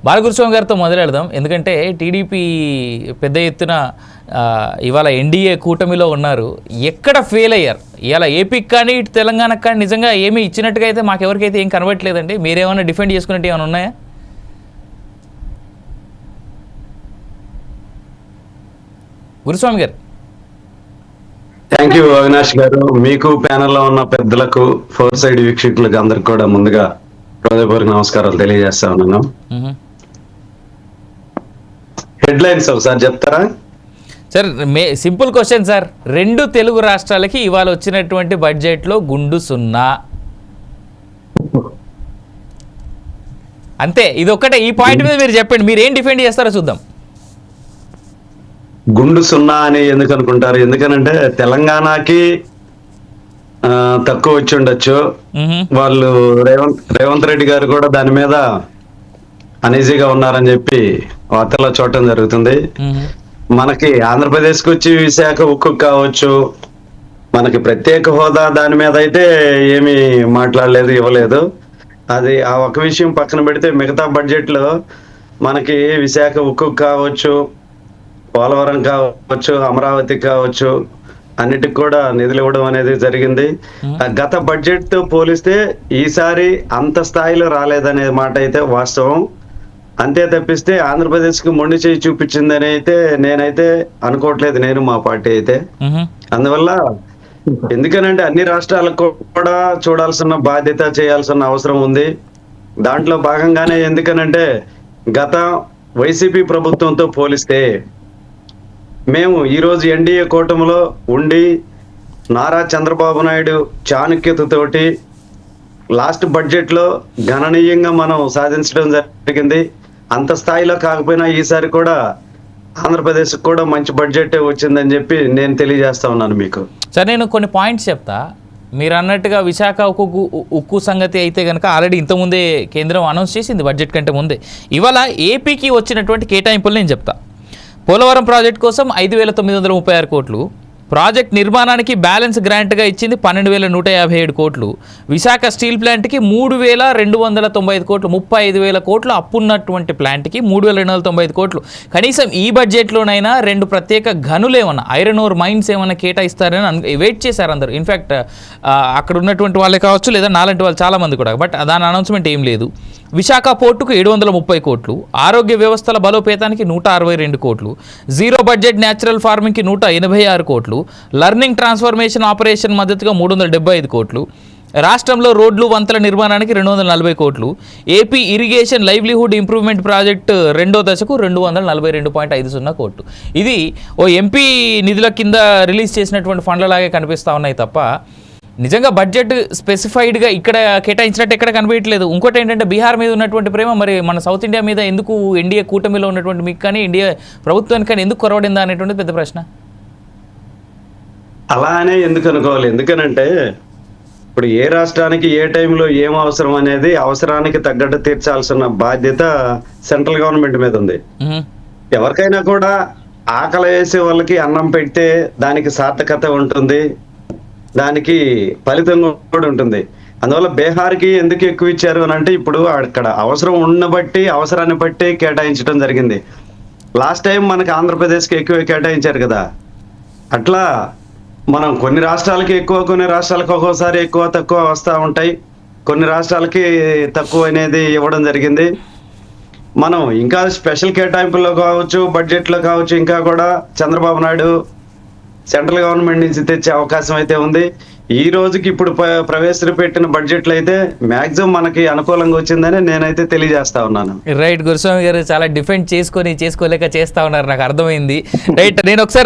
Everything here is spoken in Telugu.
బాలగురుస్వామి గారితో మొదలెడదాం. ఎందుకంటే టీడీపీ పెద్ద ఎత్తున ఇవాళ ఎన్డీఏ కూటమిలో ఉన్నారు. ఎక్కడ ఫెయిల్ అయ్యారు ఇవాళ? ఏపీకి కానీ ఇటు తెలంగాణకు కానీ నిజంగా ఏమీ ఇచ్చినట్టుగా అయితే మాకెవరికైతే ఏం కనబడట్లేదండి. మీరేమైనా డిఫెండ్ చేసుకున్నట్టు ఏమైనా ఉన్నాయా? గురుస్వామి గారు. థ్యాంక్ యూ అవినాష్ గారు. మీకు ప్యానెల్లో ఉన్న పెద్దలకు, ఫోర్ సైడ్ వీక్షకులకు అందరికి కూడా ముందుగా హృదయపూర్వక నమస్కారాలు తెలియజేస్తా ఉన్నాను. హెడ్ లైన్స్ ఒకసారి చెప్తారా sir? Simple question sir. 2 Telugu రాష్ట్రాలకి ఇవాళ వచ్చినటువంటి బడ్జెట్లో గుండు సున్నా అంతే. ఇది ఒక్కటే. ఈ పాయింట్ మీద మీరు చెప్పండి, మీరు ఏం డిఫెండ్ చేస్తారో చూద్దాం. గుండు సున్నా అని ఎందుకు అనుకుంటారు? ఎందుకనంటే తెలంగాణకి తక్కువ వచ్చి ఉండొచ్చు. వాళ్ళు రేవంత్ రెడ్డి గారు కూడా దాని మీద అనీజీగా ఉన్నారని చెప్పి వార్తల్లో చూడటం జరుగుతుంది. మనకి ఆంధ్రప్రదేశ్ కి వచ్చి విశాఖ ఉక్కు కావచ్చు, మనకి ప్రత్యేక హోదా దాని మీద అయితే ఏమీ మాట్లాడలేదు, ఇవ్వలేదు. అది ఆ ఒక విషయం పక్కన పెడితే మిగతా బడ్జెట్ లో మనకి విశాఖ ఉక్కు కావచ్చు, పోలవరం కావచ్చు, అమరావతి కావచ్చు, అన్నిటికి కూడా నిధులు ఇవ్వడం అనేది జరిగింది. గత బడ్జెట్ తో పోలిస్తే ఈసారి అంత స్థాయిలో రాలేదనే మాట అయితే వాస్తవం. అంతే తప్పిస్తే ఆంధ్రప్రదేశ్ కి మొండి చేయి చూపించిందని అయితే నేనైతే అనుకోవట్లేదు, నేను మా పార్టీ అయితే. అందువల్ల ఎందుకనంటే అన్ని రాష్ట్రాలకు కూడా చూడాల్సిన బాధ్యత, చేయాల్సిన అవసరం ఉంది. దాంట్లో భాగంగానే ఎందుకనంటే గత వైసీపీ ప్రభుత్వంతో పోలిస్తే మేము ఈరోజు ఎన్డీఏ కూటమిలో ఉండి నారా చంద్రబాబు నాయుడు చాణక్యతతోటి లాస్ట్ బడ్జెట్లో గణనీయంగా మనం సాధించడం జరిగింది. అంత స్థాయిలో కాకపోయినా ఈసారి కూడా ఆంధ్రప్రదేశ్కి కూడా మంచి బడ్జెట్ వచ్చిందని చెప్పి నేను తెలియజేస్తా ఉన్నాను మీకు. సార్ నేను కొన్ని పాయింట్స్ చెప్తా. మీరు అన్నట్టుగా విశాఖ ఉక్కు సంగతి అయితే కనుక ఆల్రెడీ ఇంతకుముందే కేంద్రం అనౌన్స్ చేసింది బడ్జెట్ కంటే ముందే. ఇవాళ ఏపీకి వచ్చినటువంటి కేటాయింపులు నేను చెప్తా. పోలవరం ప్రాజెక్ట్ కోసం 5,936 కోట్లు, ప్రాజెక్ట్ నిర్మాణానికి బ్యాలెన్స్ గ్రాంట్గా ఇచ్చింది 12,157 కోట్లు, విశాఖ స్టీల్ ప్లాంట్కి 3,295 కోట్లు, 35,000 కోట్లు అప్పున్నటువంటి ప్లాంట్కి 3,295 కోట్లు. కనీసం ఈ బడ్జెట్లోనైనా 2 ప్రత్యేక గనులు ఏమన్నా, ఐరన్ ఓర్ మైన్స్ ఏమన్నా కేటాయిస్తారని వెయిట్ చేశారు అందరూ. ఇన్ఫ్యాక్ట్ అక్కడ ఉన్నటువంటి వాళ్ళే కావచ్చు, లేదా నాలాంటి వాళ్ళు చాలామంది కూడా. బట్ దాని అనౌన్స్మెంట్ ఏం లేదు. విశాఖ పోర్టుకు 730 కోట్లు, ఆరోగ్య వ్యవస్థల బలోపేతానికి 162 కోట్లు, జీరో బడ్జెట్ న్యాచురల్ ఫార్మింగ్కి 186 కోట్లు, లర్నింగ్ ట్రాన్స్ఫర్మేషన్ ఆపరేషన్ మద్దతుగా 375 కోట్లు, రాష్ట్రంలో రోడ్లు వంతెల నిర్మాణానికి 240 కోట్లు, AP irrigation livelihood improvement project 2వ దశకు 242.50 కోట్లు. ఇది ఓ ఎంపీ నిధుల కింద రిలీజ్ చేసినటువంటి ఫండ్లలాగే కనిపిస్తూ ఉన్నాయి తప్ప నిజంగా బడ్జెట్ స్పెసిఫైడ్గా ఇక్కడ కేటాయించినట్టు ఎక్కడ కనిపించట్లేదు. ఇంకోటి ఏంటంటే బీహార్ మీద ఉన్నటువంటి ప్రేమ మరి మన సౌత్ ఇండియా మీద ఎందుకు ఎన్డీఏ కూటమిలో ఉన్నటువంటి మీకు కానీ ఇండియా ప్రభుత్వానికి కానీ ఎందుకు కొరవడిందా అనేటువంటి పెద్ద ప్రశ్న. అలా అనే ఎందుకు అనుకోవాలి? ఎందుకనంటే ఇప్పుడు ఏ రాష్ట్రానికి ఏ టైంలో ఏం అవసరం అనేది అవసరానికి తగ్గట్టు తీర్చాల్సిన బాధ్యత సెంట్రల్ గవర్నమెంట్ మీద ఉంది. ఎవరికైనా కూడా ఆకలి వేసే వాళ్ళకి అన్నం పెడితే దానికి సార్థకత ఉంటుంది, దానికి ఫలితం కూడా ఉంటుంది. అందువల్ల బీహార్కి ఎందుకు ఎక్కువ ఇచ్చారు అని అంటే ఇప్పుడు అక్కడ అవసరం ఉన్నబట్టి అవసరాన్ని బట్టి కేటాయించడం జరిగింది. లాస్ట్ టైం మనకి ఆంధ్రప్రదేశ్కి ఎక్కువ కేటాయించారు కదా. అట్లా మనం కొన్ని రాష్ట్రాలకి ఎక్కువ, కొన్ని రాష్ట్రాలకు ఒక్కోసారి ఎక్కువ తక్కువ వస్తూ ఉంటాయి. కొన్ని రాష్ట్రాలకి తక్కువ అనేది ఇవ్వడం జరిగింది. మనం ఇంకా స్పెషల్ కేటాయింపుల్లో కావచ్చు, బడ్జెట్లో కావచ్చు, ఇంకా కూడా చంద్రబాబు నాయుడు సెంట్రల్ గవర్నమెంట్ నుంచి తెచ్చే అవకాశం అయితే ఉంది. ఈ రోజుకి ఇప్పుడు ప్రవేశపెట్టిన బడ్జెట్లు అయితే మాక్సిమం మనకి అనుకూలంగా వచ్చిందని నేనైతే తెలియజేస్తా ఉన్నాను. రైట్. గురుస్వామి గారు చాలా డిఫెండ్ చేసుకోలేక చేస్తా ఉన్నారు, నాకు అర్థమైంది. రైట్. నేను ఒకసారి